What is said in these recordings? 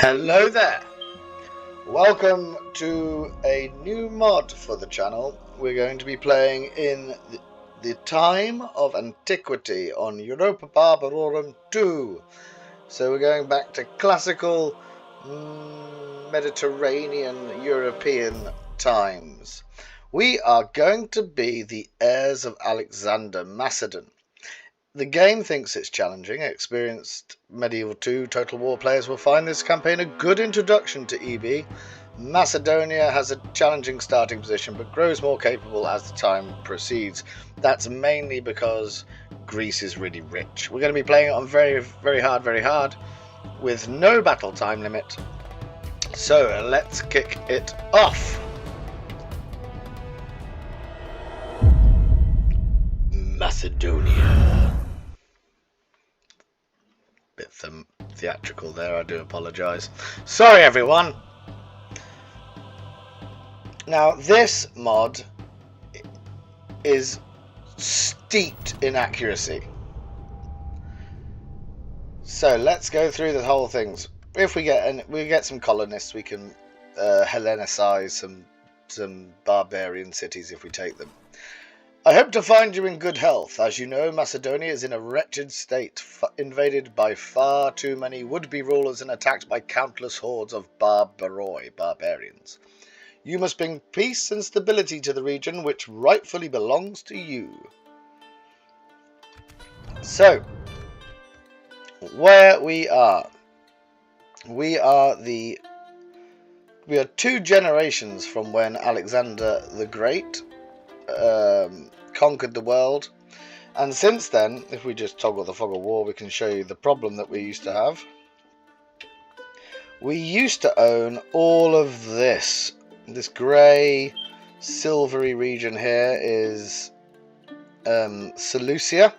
Hello there! Welcome to a new mod for the channel. We're going to be playing in the time of antiquity on Europa Barbarorum 2. So we're going back to classical Mediterranean European times. We are going to be the heirs of Alexander Macedon. The game thinks it's challenging. Experienced Medieval 2 Total War players will find this campaign a good introduction to EB. Macedonia has a challenging starting position but grows more capable as the time proceeds. That's mainly because Greece is really rich. We're going to be playing it on very hard with no battle time limit. So let's kick it off. Macedonia. Bit theatrical there, I do apologise. Sorry everyone! Now this mod is steeped in accuracy. So let's go through the whole things. If we get some colonists, we can Hellenicize some barbarian cities if we take them. I hope to find you in good health. As you know, Macedonia is in a wretched state, invaded by far too many would-be rulers and attacked by countless hordes of barbarians. You must bring peace and stability to the region, which rightfully belongs to you. So, where we are. We are 2 generations from when Alexander the Great conquered the world, and since then, if we just toggle the fog of war, we can show you the problem that we used to have. We used to own all of this grey silvery region here is Seleucia.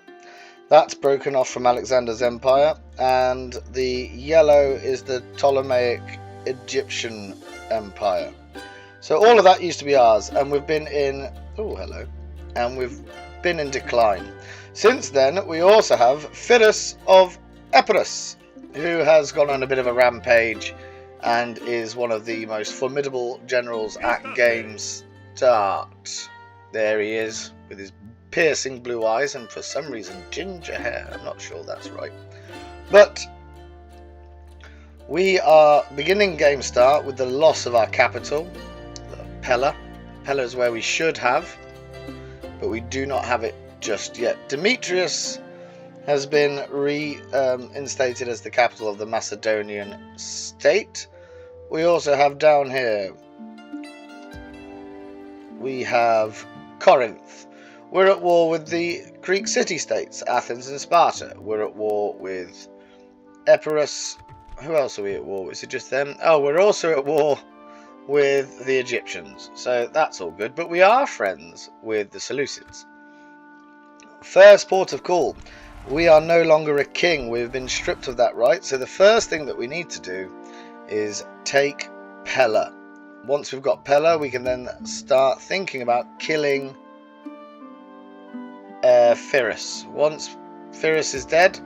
That's broken off from Alexander's empire, and the yellow is the Ptolemaic Egyptian empire. So all of that used to be ours, and we've been in decline. Since then, we also have Pyrrhus of Epirus, who has gone on a bit of a rampage and is one of the most formidable generals at game start. There he is, with his piercing blue eyes and for some reason ginger hair. I'm not sure that's right. But we are beginning game start with the loss of our capital, Pella. Pella is where we should have, but we do not have it just yet. Demetrius has been reinstated as the capital of the Macedonian state. We also have down here, we have Corinth. We're at war with the Greek city-states, Athens and Sparta. We're at war with Epirus. Who else are we at war with? Is it just them? Oh, we're also at war with the Egyptians, so that's all good, but we are friends with the Seleucids. First port of call. We are no longer a king. We've been stripped of that right, so the first thing that we need to do is take Pella. Once we've got Pella, we can then start thinking about killing Pyrrhus. Once Pyrrhus is dead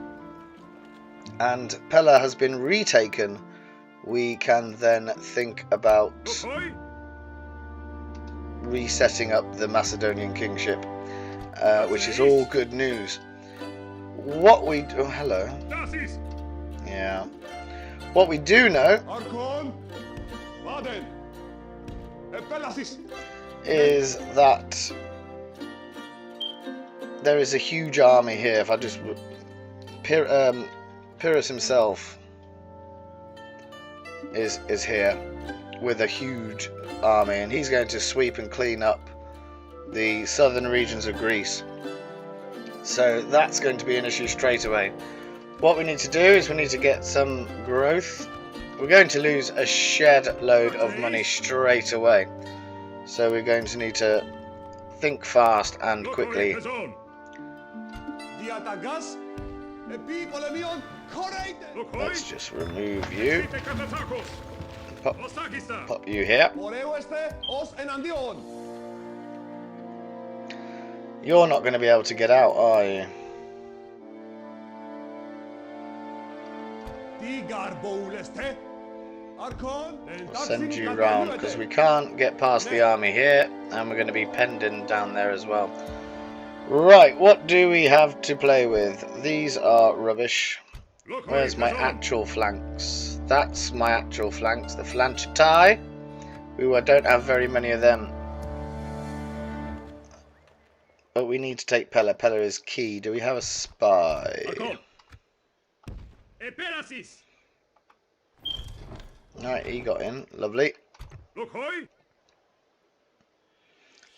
and Pella has been retaken, we can then think about resetting up the Macedonian kingship, which is all good news. What we do... Oh, hello. Yeah. What we do know is that there is a huge army here. If I just... Pyrrhus himself is here with a huge army, and he's going to sweep and clean up the southern regions of Greece. So that's going to be an issue straight away. What we need to do is we need to get some growth. We're going to lose a shed load of money straight away, so we're going to need to think fast and quickly. Let's just remove you. Pop you here. You're not going to be able to get out, are you? I'll send you round because we can't get past the army here, and we're going to be penned in down there as well. Right, what do we have to play with? These are rubbish. Where's my actual flanks? That's my actual flanks, the flanchetai. I don't have very many of them. But we need to take Pella. Pella is key. Do we have a spy? Alright, he got in. Lovely.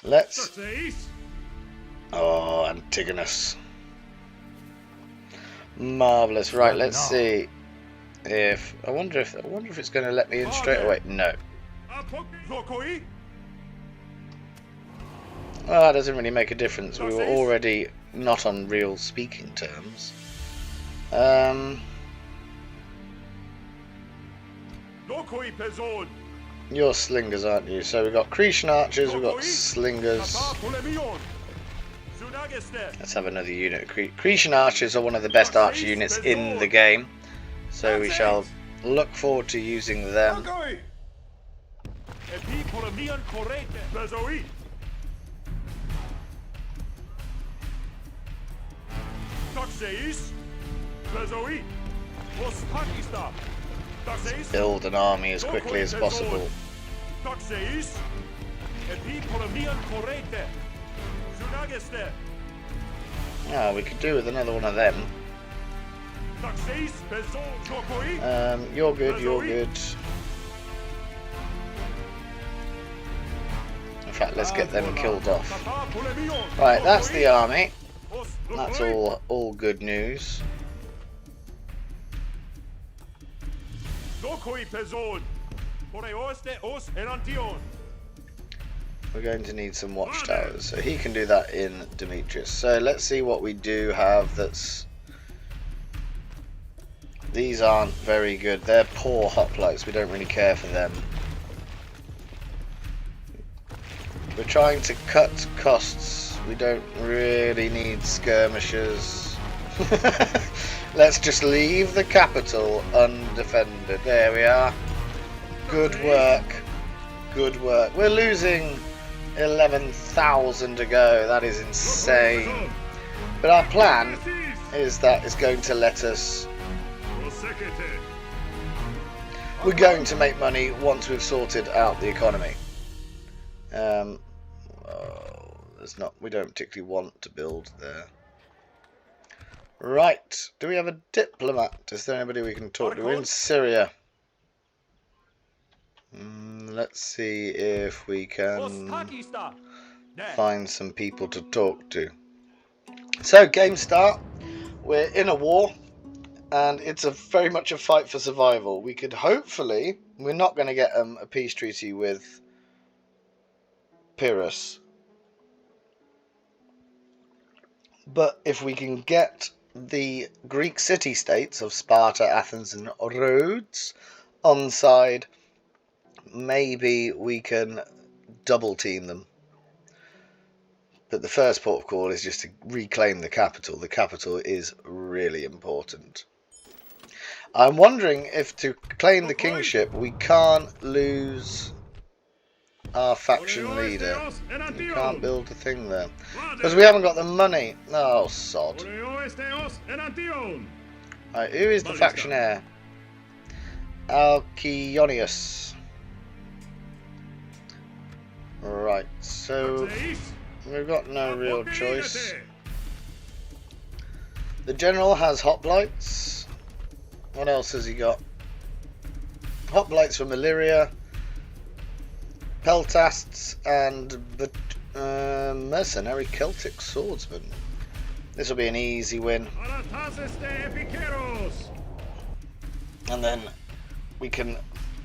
Let's... Oh, Antigonus. Marvellous. Right, let's see if... I wonder if it's going to let me in straight away. No. Well, that doesn't really make a difference. We were already not on real speaking terms. You're slingers, aren't you? So we've got Cretan archers, we've got slingers. Let's have another unit. Cretan archers are one of the best archer units in the game, so we shall look forward to using them. Let's build an army as quickly as possible. Oh, we could do with another one of them. You're good, you're good. In fact, let's get them killed off. Right, that's the army. That's all good news. We're going to need some watchtowers, so he can do that in Demetrius. So let's see what we do have that's... These aren't very good. They're poor hoplites. We don't really care for them. We're trying to cut costs. We don't really need skirmishers. Let's just leave the capital undefended. There we are. Good work. Good work. We're losing 11,000 to go. That is insane. But our plan is that it's going to let us... We're going to make money once we've sorted out the economy. We don't particularly want to build there. Right. Do we have a diplomat? Is there anybody we can talk to? We're in Syria. Let's see if we can find some people to talk to. So, game start. We're in a war, and it's very much a fight for survival. We could hopefully... We're not going to get a peace treaty with Pyrrhus. But if we can get the Greek city-states of Sparta, Athens and Rhodes on side, maybe we can double team them. But the first port of call is just to reclaim the capital. The capital is really important. I'm wondering if to claim the kingship we can't lose our faction leader. We can't build a thing there because we haven't got the money. Oh, sod. Right, who is the faction heir? Antigonus. Right, so we've got no real choice. The general has hoplites. What else has he got? Hoplites from Illyria, peltasts, and mercenary Celtic swordsmen. This will be an easy win. And then we can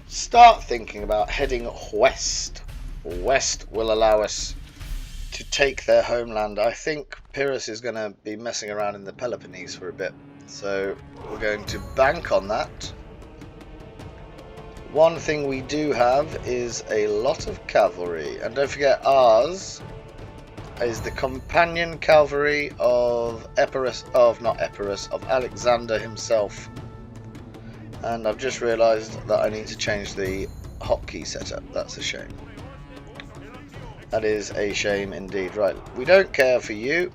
start thinking about heading west. West will allow us to take their homeland. I think Pyrrhus is going to be messing around in the Peloponnese for a bit, so we're going to bank on that. One thing we do have is a lot of cavalry, and don't forget ours is the companion cavalry of Alexander himself. And I've just realised that I need to change the hotkey setup. That's a shame. That is a shame indeed. Right, we don't care for you.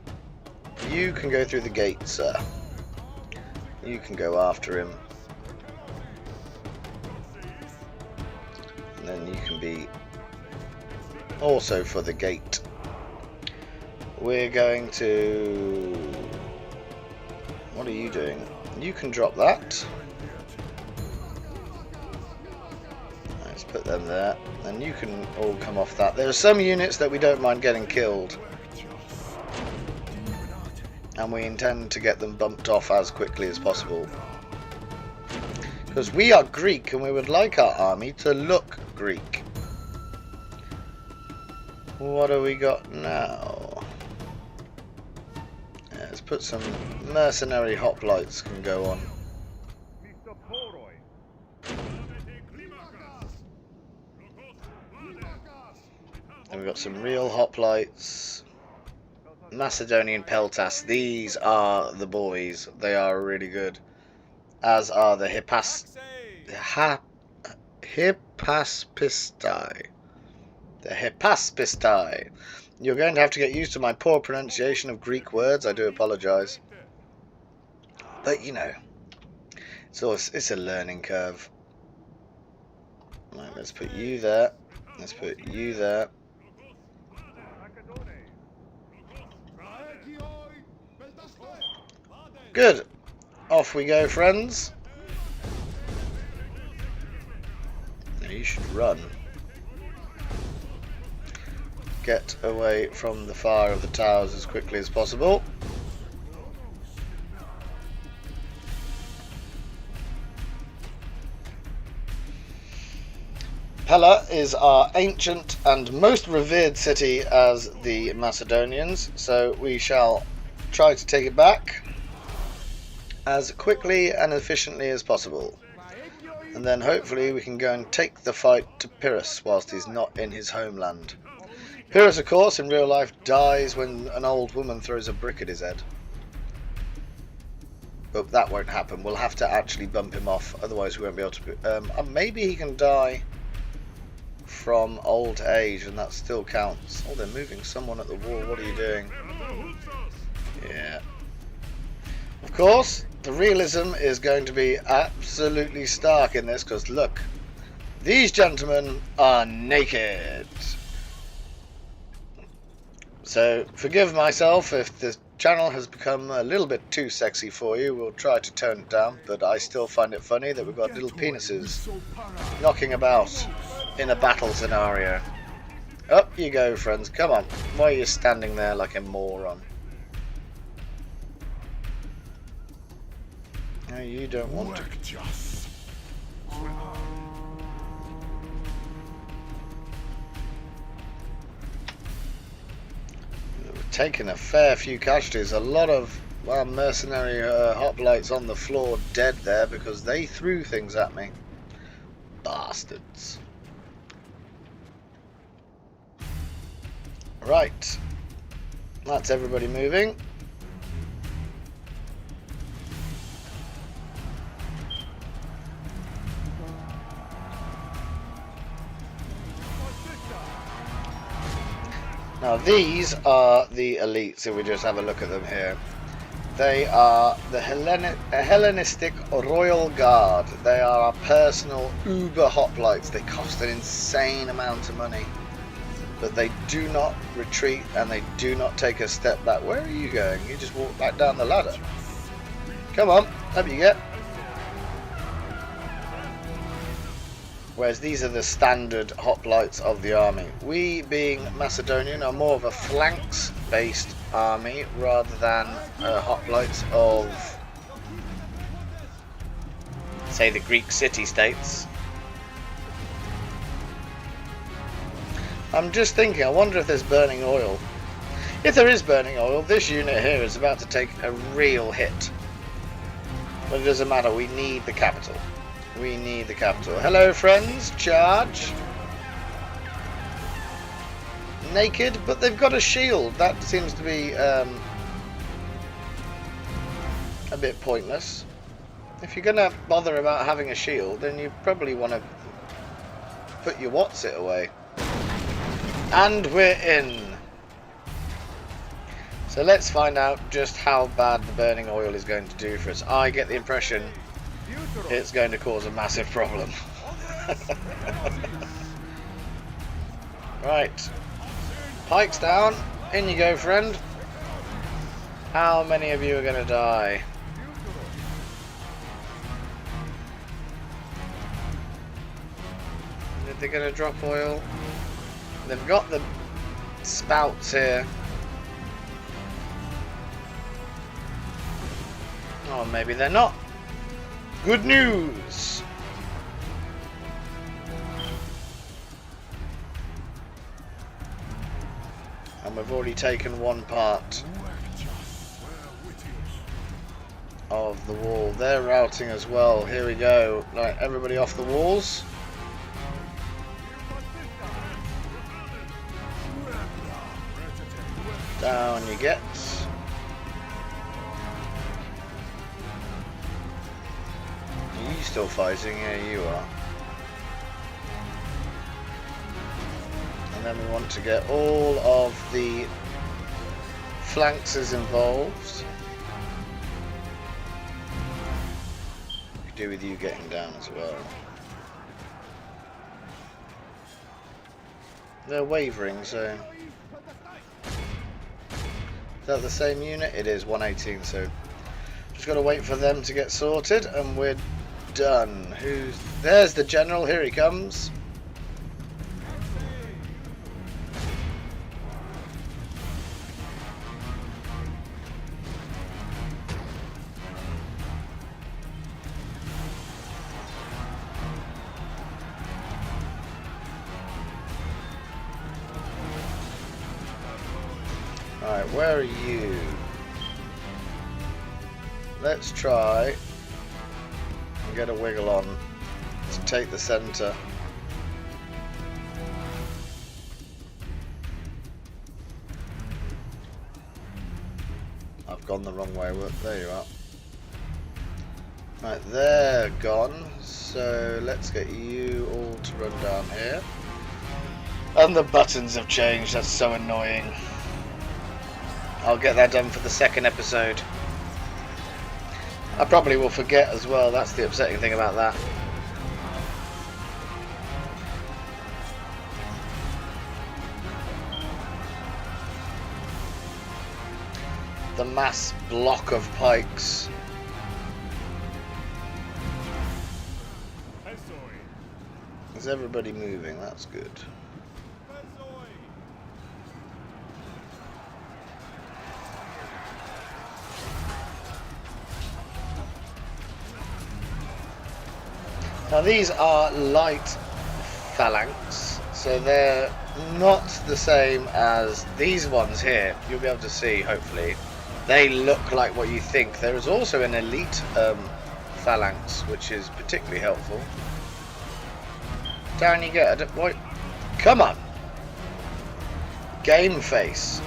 You can go through the gate, sir. You can go after him. And then you can be also for the gate. We're going to... What are you doing? You can drop that. Let's put them there. And you can all come off that. There are some units that we don't mind getting killed. And we intend to get them bumped off as quickly as possible. Because we are Greek and we would like our army to look Greek. What have we got now? Yeah, let's put some mercenary hoplites can go on. And we've got some real hoplites. Macedonian peltas. These are the boys. They are really good. As are the Hippaspistae. The Hippaspistae. You're going to have to get used to my poor pronunciation of Greek words. I do apologise. But, you know, it's a learning curve. Right, let's put you there. Let's put you there. Good. Off we go, friends. Now you should run. Get away from the fire of the towers as quickly as possible. Pella is our ancient and most revered city as the Macedonians, so we shall try to take it back as quickly and efficiently as possible. And then hopefully we can go and take the fight to Pyrrhus whilst he's not in his homeland. Pyrrhus, of course, in real life dies when an old woman throws a brick at his head. But that won't happen. We'll have to actually bump him off, otherwise we won't be able to... maybe he can die from old age and that still counts. Oh, they're moving someone at the wall. What are you doing? Yeah. Of course, the realism is going to be absolutely stark in this, because look, these gentlemen are naked. So forgive myself if the channel has become a little bit too sexy for you. We'll try to tone it down, but I still find it funny that we've got little penises knocking about in a battle scenario. Up you go, friends. Come on. Why are you standing there like a moron? No, you don't want to. We've taken a fair few casualties. A lot of mercenary hoplites on the floor dead there because they threw things at me. Bastards. Right. That's everybody moving. Now these are the elites, if we just have a look at them here. They are the Hellenistic Royal Guard. They are our personal uber hoplites. They cost an insane amount of money. But they do not retreat and they do not take a step back. Where are you going? You just walk back down the ladder. Come on, up you get. Whereas these are the standard hoplites of the army. We, being Macedonian, are more of a flanks-based army rather than hoplites of, say, the Greek city-states. I'm just thinking, I wonder if there's burning oil. If there is burning oil, this unit here is about to take a real hit. But it doesn't matter, we need the capital. We need the capital. Hello, friends. Charge. Naked, but they've got a shield. That seems to be a bit pointless. If you're gonna bother about having a shield, then you probably want to put your what's-it away. And we're in. So let's find out just how bad the burning oil is going to do for us. I get the impression it's going to cause a massive problem. Right. Pikes down. In you go, friend. How many of you are going to die? They're going to drop oil. They've got the spouts here. Oh, maybe they're not. Good news! And we've already taken one part of the wall. They're routing as well. Here we go. Right, everybody off the walls. Down you get. Are you still fighting? Yeah, you are. And then we want to get all of the flanks involved. We could do with you getting down as well. They're wavering, so... Is that the same unit? It is, 118, so... Just got to wait for them to get sorted, and we're done. There's the general, here he comes. Alright, where are you? Let's try and get a wiggle on to take the centre. I've gone the wrong way. There you are. Right, they're gone. So let's get you all to run down here. And the buttons have changed. That's so annoying. I'll get that done for the second episode. I probably will forget as well. That's the upsetting thing about that. The mass block of pikes. Is everybody moving? That's good. Now these are light phalanx, so they're not the same as these ones here. You'll be able to see, hopefully. They look like what you think. There is also an elite phalanx, which is particularly helpful. Down you get. What? Come on! Game face.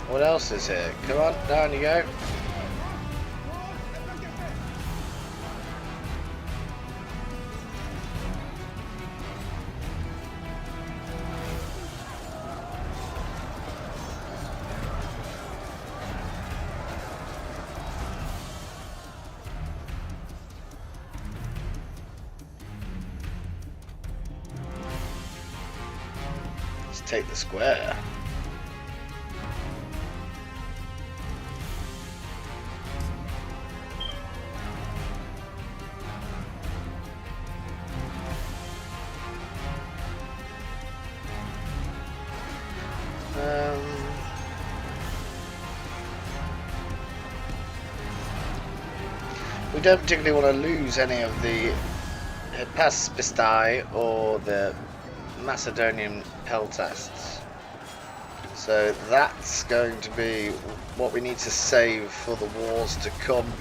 What else is here? Come on, down you go. Take the square. We don't particularly want to lose any of the Paspistae or the Macedonian peltasts, so that's going to be what we need to save for the wars to come.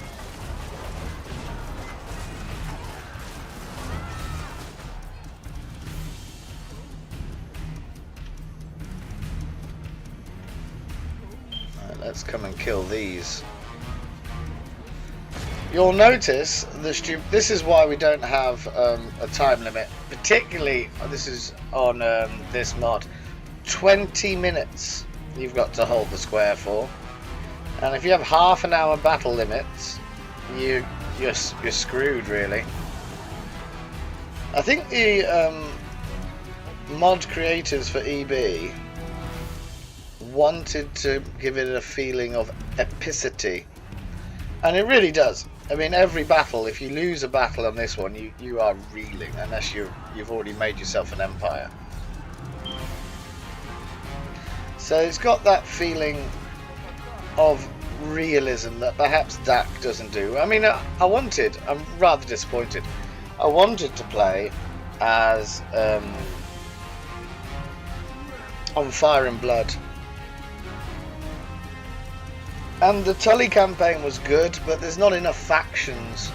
Right, let's come and kill these. You'll notice this is why we don't have a time limit. Particularly, this is on this mod. 20 minutes you've got to hold the square for, and if you have half an hour battle limits, you're screwed really. I think the mod creators for EB wanted to give it a feeling of epicity, and it really does. I mean, every battle, if you lose a battle on this one, you are reeling, unless you've already made yourself an empire. So it's got that feeling of realism that perhaps DAC doesn't do. I mean, I'm rather disappointed. I wanted to play as on Fire and Blood. And the Tully campaign was good, but there's not enough factions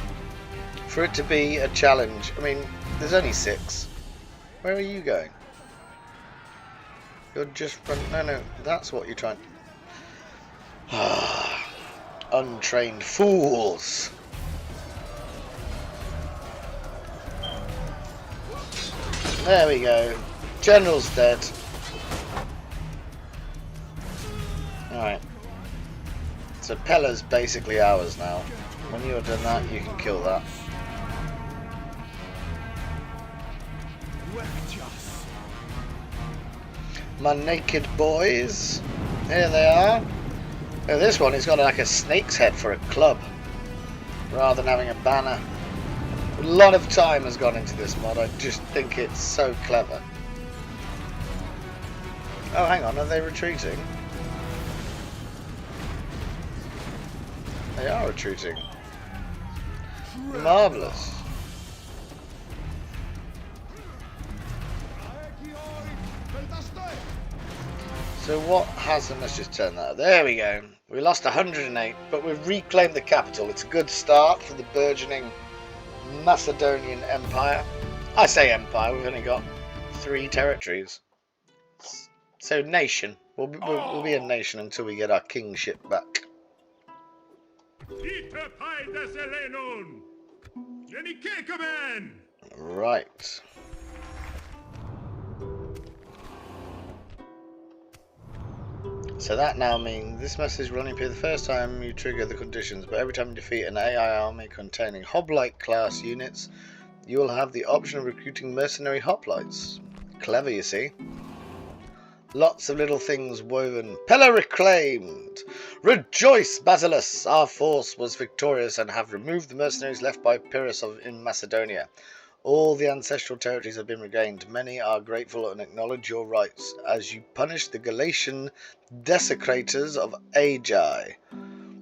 for it to be a challenge. I mean, there's only 6. Where are you going? You're just no, that's what you're trying. Untrained fools. There we go. General's dead. Alright. So Pella's basically ours now. When you're done that, you can kill that. My naked boys. Here they are. Oh, this one has got like a snake's head for a club, rather than having a banner. A lot of time has gone into this mod. I just think it's so clever. Oh, hang on. Are they retreating? They are retreating. Marvellous. So what hasn't... Let's just turn that up. There we go. We lost 108, but we've reclaimed the capital. It's a good start for the burgeoning Macedonian Empire. I say empire, we've only got 3 territories. So nation. We'll be a nation until we get our kingship back. Right. So that now means this message will only appear the first time you trigger the conditions, but every time you defeat an AI army containing hoplite class units, you will have the option of recruiting mercenary hoplites. Clever, you see. Lots of little things woven. Pella reclaimed! Rejoice, Basileus! Our force was victorious and have removed the mercenaries left by Pyrrhus in Macedonia. All the ancestral territories have been regained. Many are grateful and acknowledge your rights, as you punish the Galatian desecrators of Agai.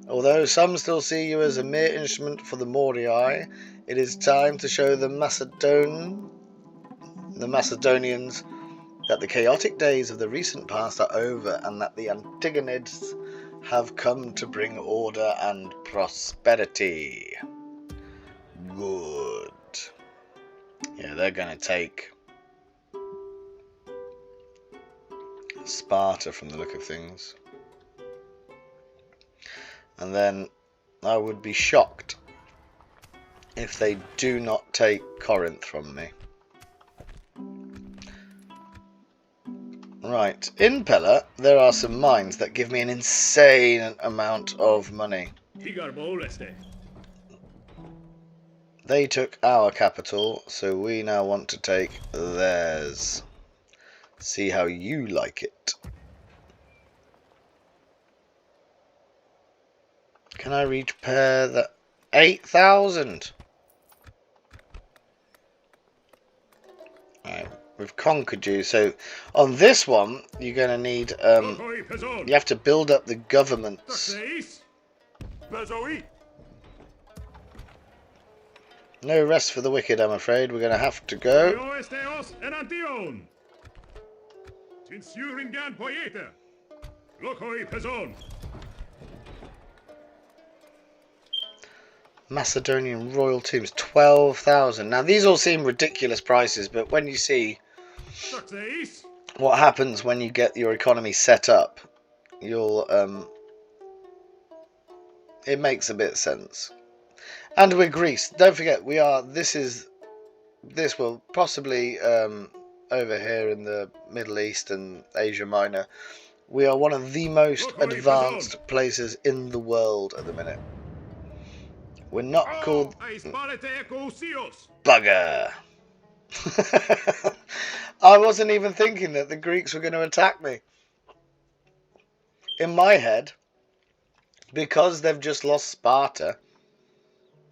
Although some still see you as a mere instrument for the Morii, it is time to show the Macedonians that the chaotic days of the recent past are over, and that the Antigonids have come to bring order and prosperity. Good. Yeah, they're going to take Sparta from the look of things. And then I would be shocked if they do not take Corinth from me. Right, in Pella there are some mines that give me an insane amount of money. They took our capital, so we now want to take theirs. See how you like it. Can I repair the 8,000? Alright, we've conquered you. So on this one, you're going to need, you have to build up the governments. No rest for the wicked, I'm afraid. We're going to have to go. Macedonian royal tombs, 12,000. Now these all seem ridiculous prices, but when you see what happens when you get your economy set up, you'll it makes a bit of sense. And we're Greece. Don't forget, we are. This will possibly over here in the Middle East and Asia Minor. We are one of the most advanced places in the world at the minute. We're not called bugger. I wasn't even thinking that the Greeks were going to attack me. In my head, because they've just lost Sparta,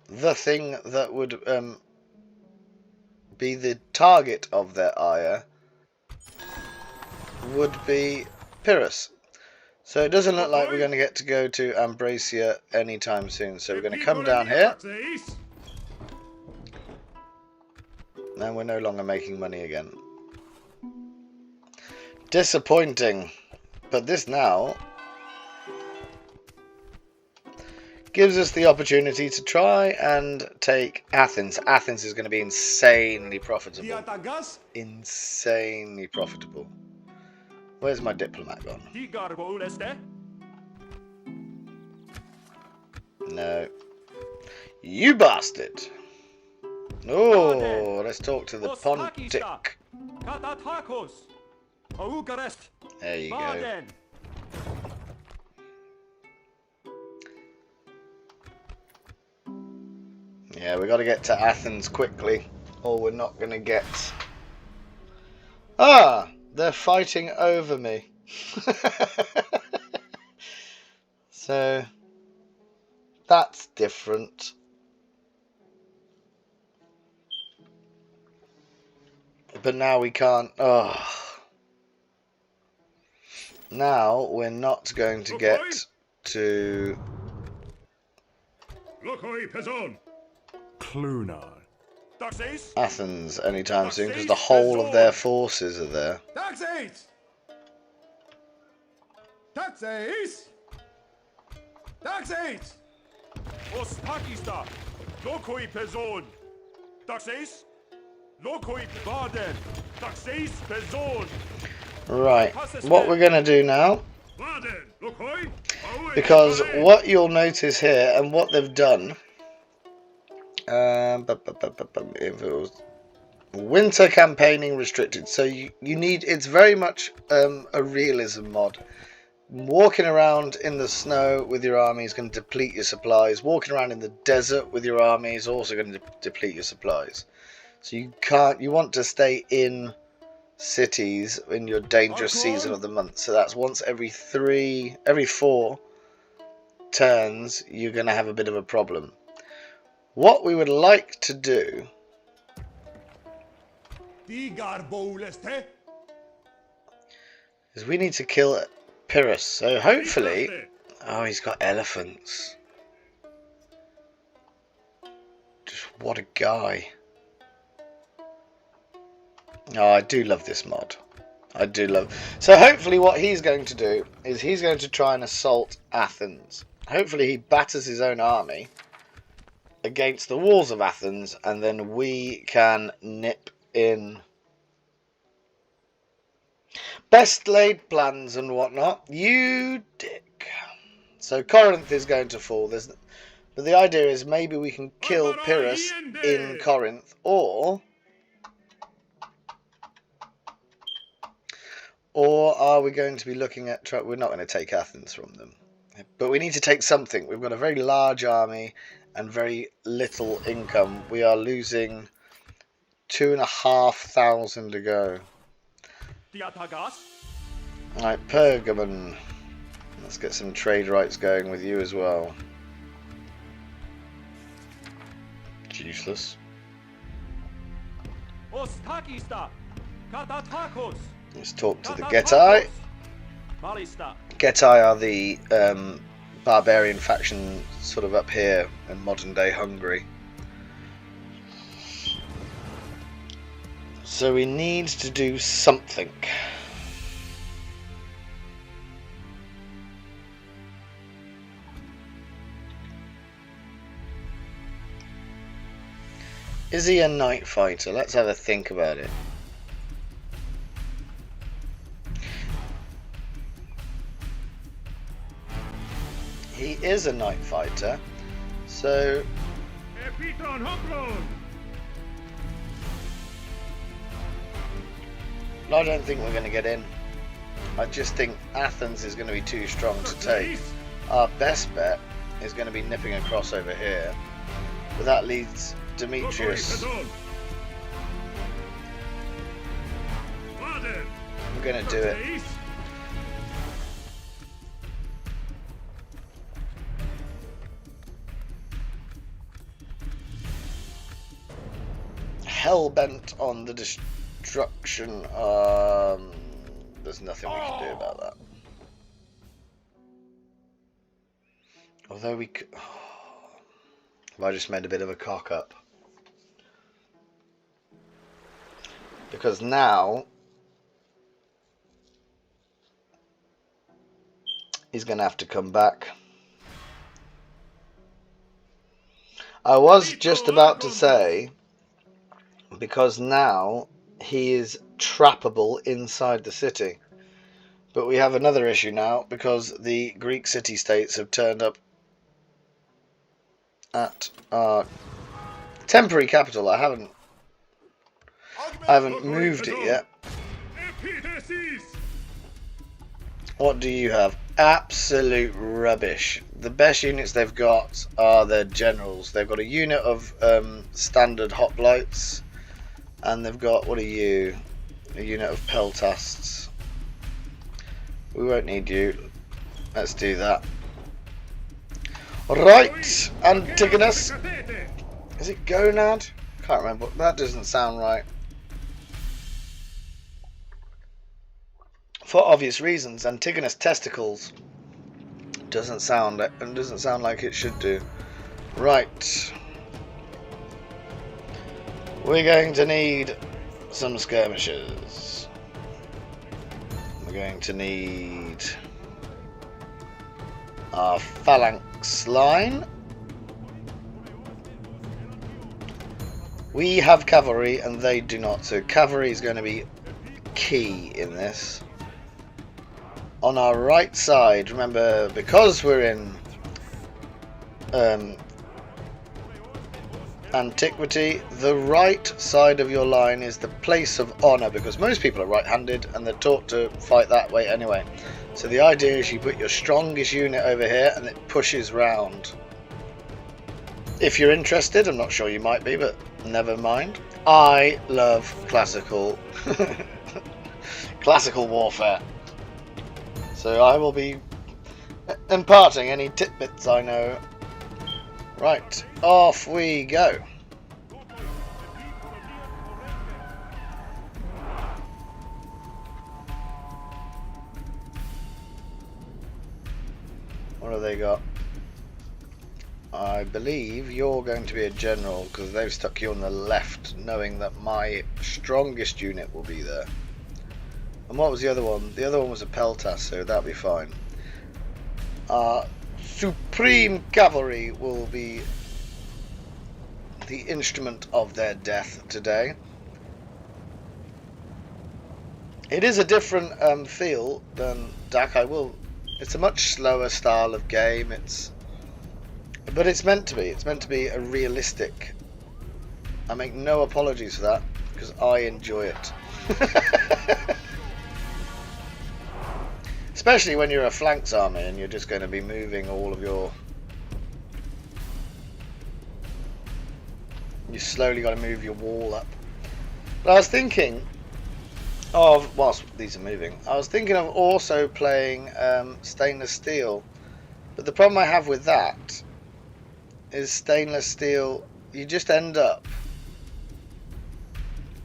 the thing that would be the target of their ire would be Pyrrhus. So it doesn't look like we're going to get to go to Ambracia anytime soon. So we're going to come down here. And we're no longer making money again. Disappointing. But this now gives us the opportunity to try and take Athens. Athens is going to be insanely profitable. Insanely profitable. Where's my diplomat gone? No. You bastard! Oh, let's talk to the Pontic. There you go. Yeah, we got to get to Athens quickly, or we're not going to get... Ah! They're fighting over me. So, that's different. But now we can't... Oh. Now we're not going to get to... Athens anytime soon, because the whole of their forces are there. Right, what we're going to do now, because what you'll notice here, and what they've done, winter campaigning restricted, so you need, it's very much a realism mod. Walking around in the snow with your army is going to deplete your supplies. Walking around in the desert with your army is also going to deplete your supplies. So you want to stay in cities in your dangerous season of the month. So that's once every 4 turns, you're going to have a bit of a problem. What we would like to do is we need to kill Pyrrhus. So hopefully... Oh, he's got elephants. Just what a guy. Oh, I do love this mod. I do love... So hopefully what he's going to do is he's going to try and assault Athens. Hopefully he batters his own army against the walls of Athens, and then we can nip in. Best laid plans and whatnot. You dick. So Corinth is going to fall. But the idea is maybe we can kill Pyrrhus in Corinth, or are we going to be looking at... We're not going to take Athens from them. But we need to take something. We've got a very large army and very little income. We are losing 2,500 to go. Alright, Pergamon. Let's get some trade rights going with you as well. It's useless. Let's talk to the Getae. Getae are the barbarian faction sort of up here in modern day Hungary. So we need to do something. Is he a night fighter? Let's have a think about it. He is a night fighter, so I don't think we're going to get in. I just think Athens is going to be too strong to take. Our best bet is going to be nipping across over here. But that leads Demetrius. We're going to do it. Hell-bent on the destruction. There's nothing we can do about that. Although we could... I just made a bit of a cock-up. Because now... he's going to have to come back. I was just about to say... because now he is trappable inside the city. But we have another issue now because the Greek city-states have turned up at our temporary capital. I haven't moved it yet. What do you have? Absolute rubbish. The best units they've got are their generals. They've got a unit of standard hoplites. And they've got, what are you? A unit of peltasts. We won't need you. Let's do that. Right, Antigonus. Is it Gonad? Can't remember. That doesn't sound right. For obvious reasons, Antigonus testicles doesn't sound like it should do. Right. We're going to need some skirmishers. We're going to need our phalanx line. We have cavalry and they do not, so cavalry is going to be key in this. On our right side, remember, because we're in antiquity, the right side of your line is the place of honour, because most people are right-handed and they're taught to fight that way anyway. So the idea is you put your strongest unit over here and it pushes round. If you're interested, I'm not sure you might be, but never mind. I love classical warfare. So I will be imparting any tidbits I know. Right, off we go. What have they got? I believe you're going to be a general because they've stuck you on the left, knowing that my strongest unit will be there. And what was the other one? The other one was a peltas, so that'll be fine. Supreme cavalry will be the instrument of their death today. It is a different feel than DAC. It's a much slower style of game. But it's meant to be. It's meant to be a realistic. I make no apologies for that because I enjoy it. Especially when you're a flanks army and you're just going to be moving all of your... You slowly got to move your wall up. But I was thinking of, whilst these are moving, I was thinking of also playing stainless steel. But the problem I have with that is stainless steel, you just end up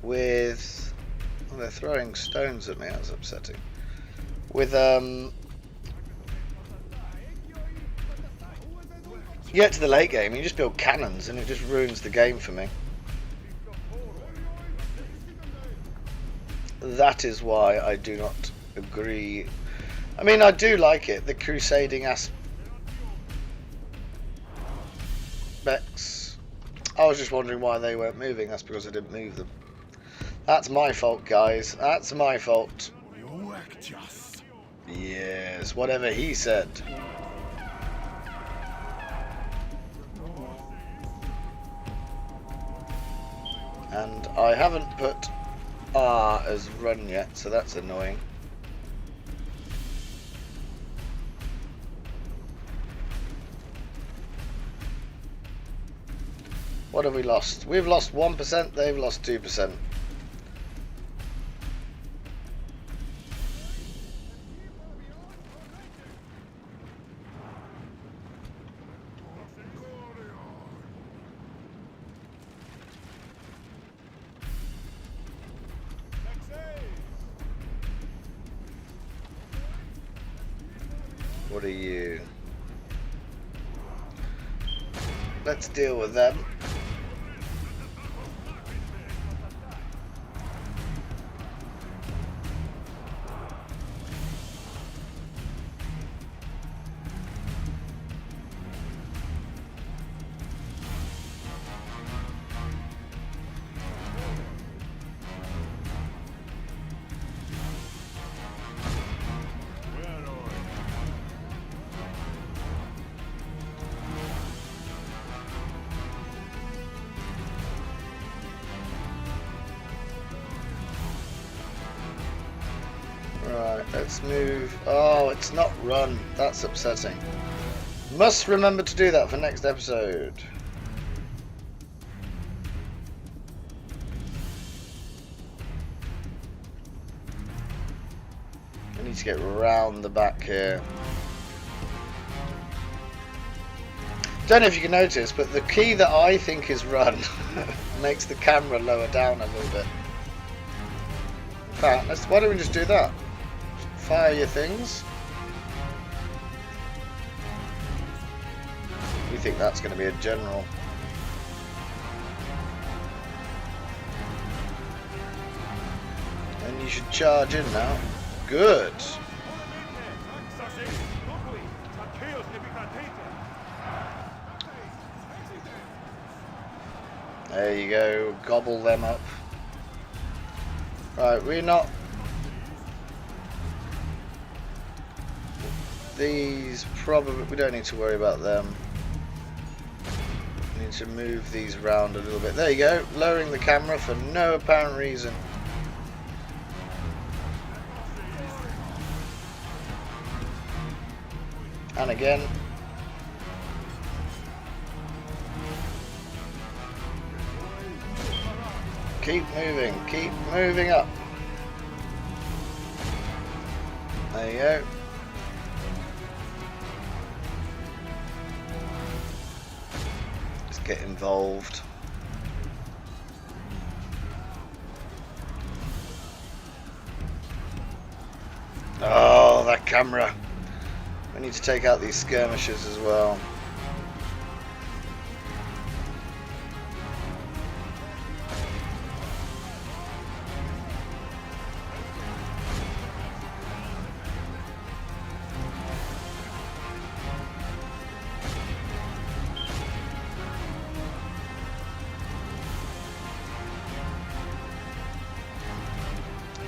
with... Oh, they're throwing stones at me, that's upsetting. With you get to the late game, you just build cannons and it just ruins the game for me. That is why I do not agree. I mean, I do like it, the crusading aspects. I was just wondering why they weren't moving. That's because I didn't move them. That's my fault, guys. That's my fault. Yes, whatever he said. And I haven't put R as run yet, so that's annoying. What have we lost? We've lost 1%, they've lost 2%. What are you? Let's deal with them. Right, let's move. Oh, it's not run. That's upsetting. Must remember to do that for next episode. I need to get round the back here. Don't know if you can notice, but the key that I think is run makes the camera lower down a little bit. In fact, why don't we just do that? Fire your things. We think that's going to be a general. And you should charge in now. Good. There you go. Gobble them up. Right, we're not. These probably, we don't need to worry about them. We need to move these around a little bit. There you go, lowering the camera for no apparent reason. And again. Keep moving up. There you go. Get involved. Oh, that camera. We need to take out these skirmishers as well.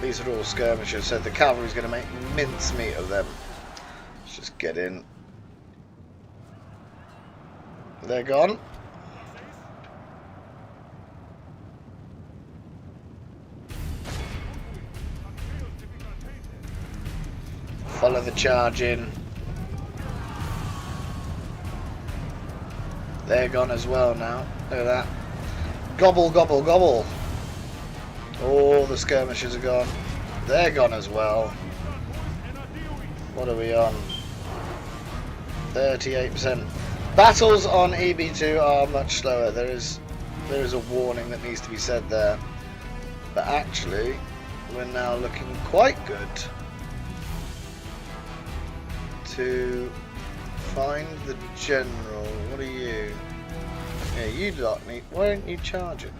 These are all skirmishers, so the cavalry's going to make mincemeat of them. Let's just get in. They're gone. Follow the charge in. They're gone as well now. Look at that. Gobble, gobble, gobble. All the skirmishers are gone. They're gone as well. What are we on? 38%. Battles on EB2 are much slower. There is a warning that needs to be said there. But actually, we're now looking quite good to find the general. What are you? Yeah, you lot need. Why don't you charge it?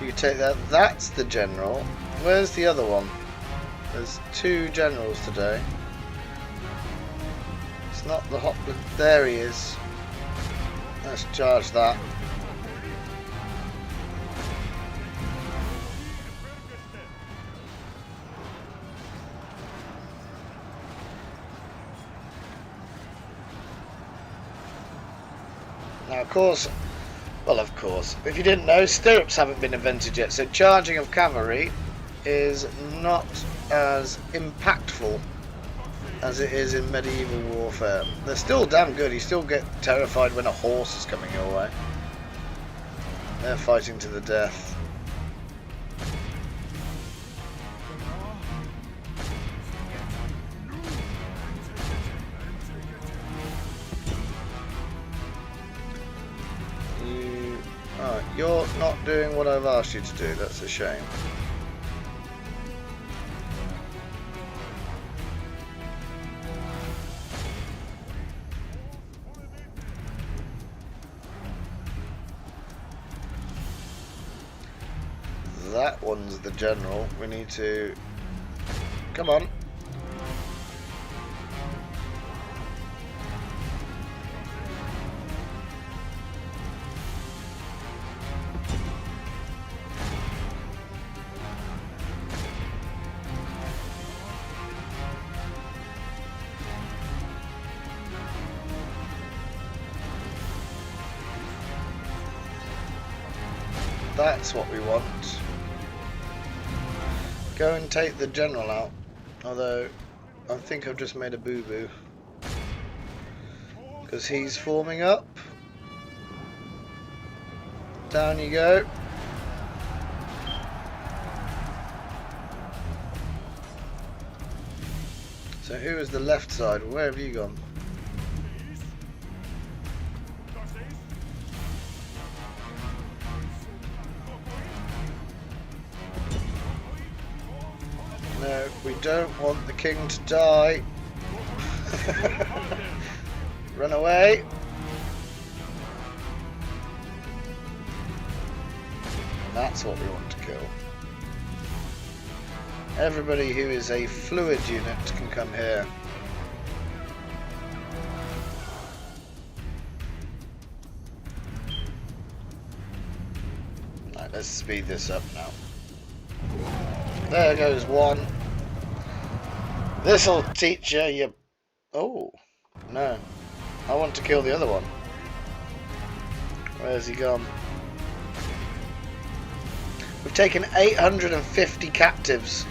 You take that. That's the general. Where's the other one? There's two generals today. It's It's not the hot... There he is. Let's charge that. Now, of course, if you didn't know, stirrups haven't been invented yet, so charging of cavalry is not as impactful as it is in medieval warfare. They're still damn good. You still get terrified when a horse is coming your way. They're fighting to the death. You're not doing what I've asked you to do. That's a shame. That one's the general. We need to... Come on. That's what we want. Go and take the general out. Although, I think I've just made a boo-boo. Because he's forming up. Down you go. So who is the left side? Where have you gone? No, we don't want the king to die. Run away. That's what we want to kill. Everybody who is a fluid unit can come here. Right, let's speed this up now. There goes one. This'll teach you. Oh, no. I want to kill the other one. Where's he gone? We've taken 850 captives.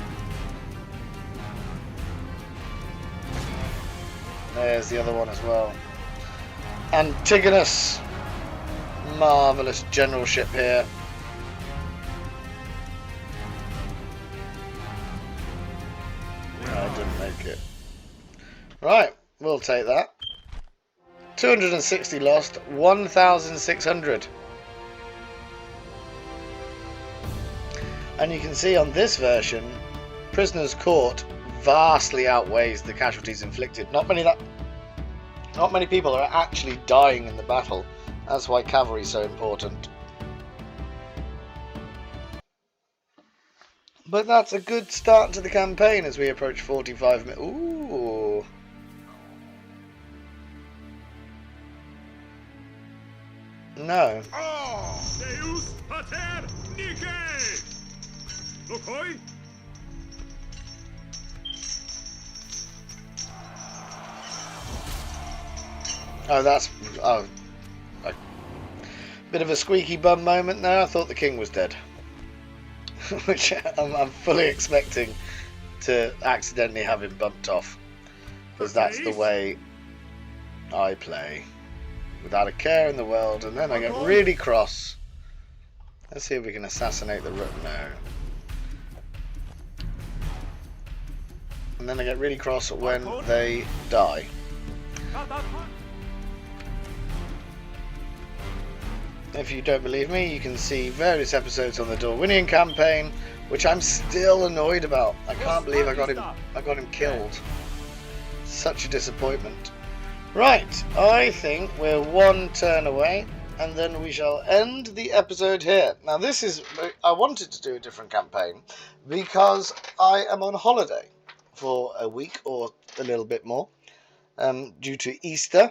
There's the other one as well. Antigonus. Marvellous generalship here. I didn't make it. Right, we'll take that. 260 lost, 1,600. And you can see on this version, prisoners caught vastly outweighs the casualties inflicted. Not many people are actually dying in the battle. That's why cavalry is so important. But that's a good start to the campaign as we approach 45 minutes. Ooh. No. Oh, that's a bit of a squeaky bum moment there. I thought the king was dead. Which I'm fully expecting to accidentally have him bumped off, because that's the way I play, without a care in the world. And then I get really cross. Let's see if we can assassinate the rook. No. And then I get really cross when they die. If you don't believe me, you can see various episodes on the Darwinian campaign, which I'm still annoyed about. I can't believe I got him killed. Such a disappointment. Right, I think we're one turn away, and then we shall end the episode here. Now I wanted to do a different campaign because I am on holiday for a week or a little bit more. due to Easter,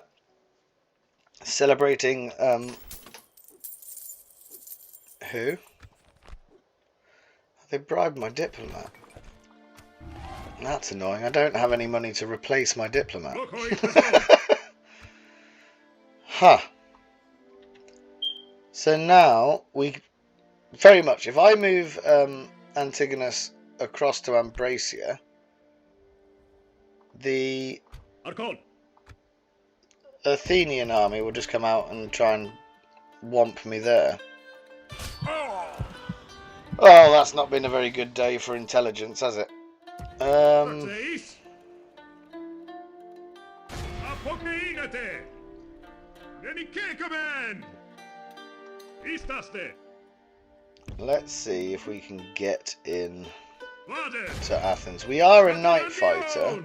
celebrating who? They bribed my diplomat. That's annoying. I don't have any money to replace my diplomat. Huh. So now we very much, if I move Antigonus across to Ambracia, the Athenian army will just come out and try and whomp me there. Oh, that's not been a very good day for intelligence, has it? Let's see if we can get in to Athens. We are a night fighter,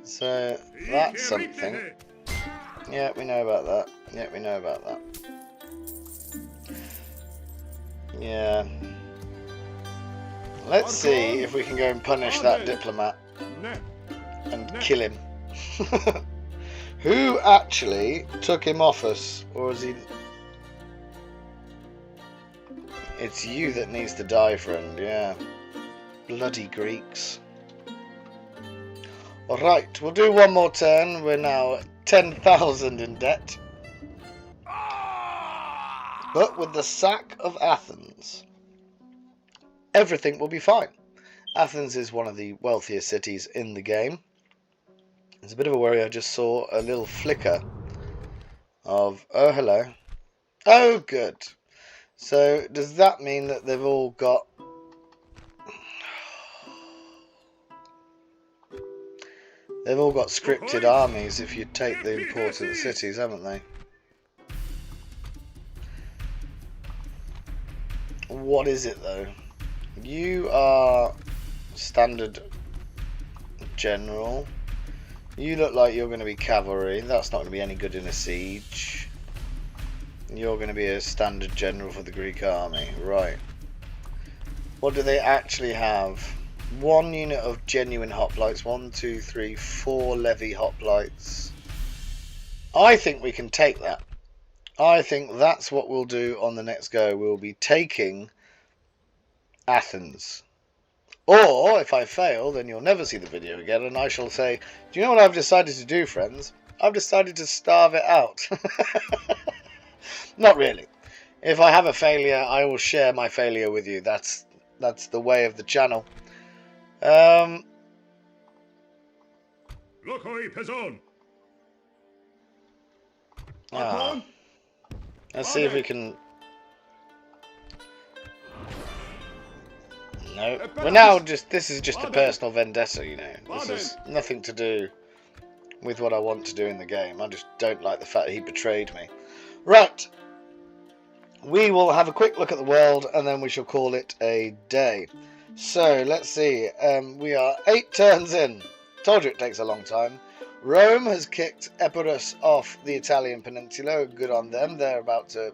so that's something. Yeah, we know about that. Yeah, we know about that. Yeah. Let's see if we can go and punish that diplomat and kill him. Who actually took him off us? Or is he... It's you that needs to die, friend, yeah. Bloody Greeks. Alright, we'll do one more turn. We're now 10,000 in debt. But with the sack of Athens, everything will be fine. Athens is one of the wealthiest cities in the game. It's a bit of a worry. I just saw a little flicker of... Oh, hello. Oh, good. So, does that mean that they've all got... They've all got scripted armies if you take the important cities, haven't they? What is it, though? You are standard general. You look like you're going to be cavalry. That's not going to be any good in a siege. You're going to be a standard general for the Greek army. Right. What do they actually have? 1 unit of genuine hoplites. 1, 2, 3, 4 levy hoplites. I think we can take that. I think that's what we'll do on the next go. We'll be taking Athens. Or, if I fail, then you'll never see the video again, and I shall say, do you know what I've decided to do, friends? I've decided to starve it out. Not really. If I have a failure, I will share my failure with you. That's the way of the channel. Let's see if we can... No, we're now just... This is just a personal vendetta, you know. This is nothing to do with what I want to do in the game. I just don't like the fact that he betrayed me. Right. We will have a quick look at the world and then we shall call it a day. So, let's see. We are 8 turns in. Told you it takes a long time. Rome has kicked Epirus off the Italian peninsula. Good on them. They're about to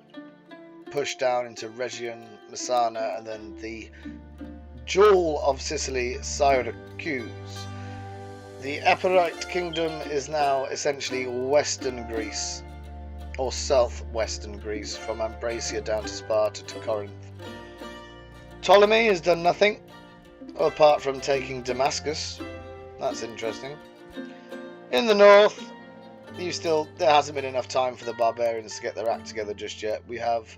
push down into Rhegium, Messana, and then the jewel of Sicily, Syracuse. The Epirite kingdom is now essentially western Greece, or southwestern Greece, from Ambracia down to Sparta to Corinth. Ptolemy has done nothing, apart from taking Damascus. That's interesting. In the north, there hasn't been enough time for the barbarians to get their act together just yet. We have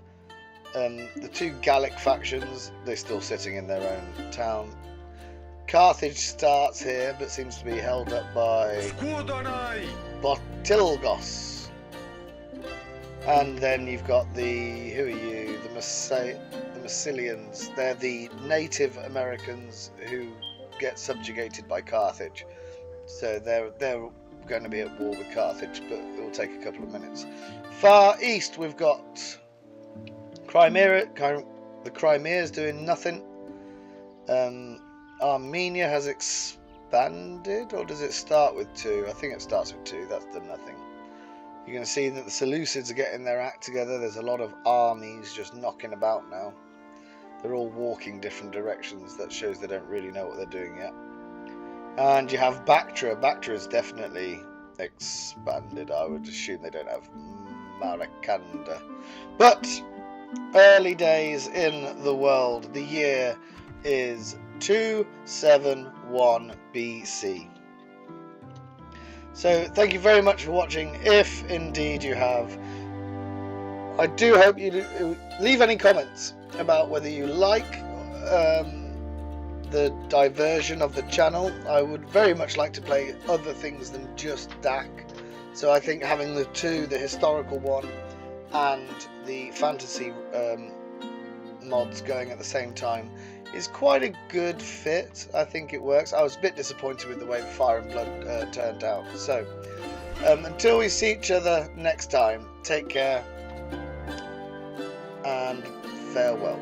the 2 Gallic factions. They're still sitting in their own town. Carthage starts here, but seems to be held up by Botilgos. And then you've got the... Who are you? The Massilians. They're the Native Americans who get subjugated by Carthage. So they're going to be at war with Carthage, but it will take a couple of minutes. Far east, we've got Crimea. The Crimea is doing nothing. Armenia has expanded, or does it start with 2? I think it starts with 2. That's done nothing. You can see that the Seleucids are getting their act together. There's a lot of armies just knocking about now. They're all walking different directions. That shows they don't really know what they're doing yet. And you have Bactria. Bactria is definitely expanded. I would assume they don't have Maracanda. But early days in the world. The year is 271 BC. So thank you very much for watching, if indeed you have. I do hope you leave any comments about whether you like the diversion of the channel. I would very much like to play other things than just DAC. So I think having the two, the historical one and the fantasy mods going at the same time, is quite a good fit. I think it works. I was a bit disappointed with the way Fire and Blood turned out. So until we see each other next time, take care and farewell.